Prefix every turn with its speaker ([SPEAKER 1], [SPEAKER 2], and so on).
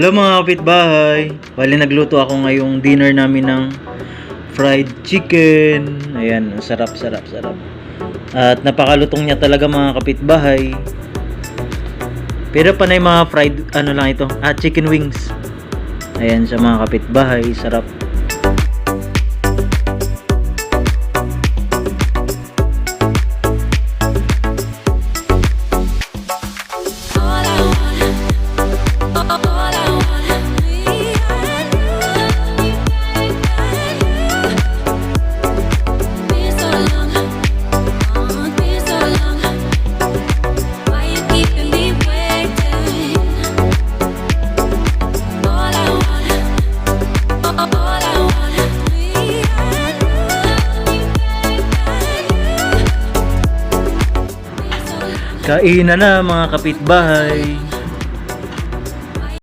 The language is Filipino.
[SPEAKER 1] Hello mga kapitbahay. Bali nagluto ako ngayong dinner namin ng fried chicken. Ayan, sarap. At napakalutong niya talaga mga kapitbahay. Pero panay mga fried ano lang ito, chicken wings. Ayan sa mga kapitbahay, sarap. Kainan na mga kapitbahay.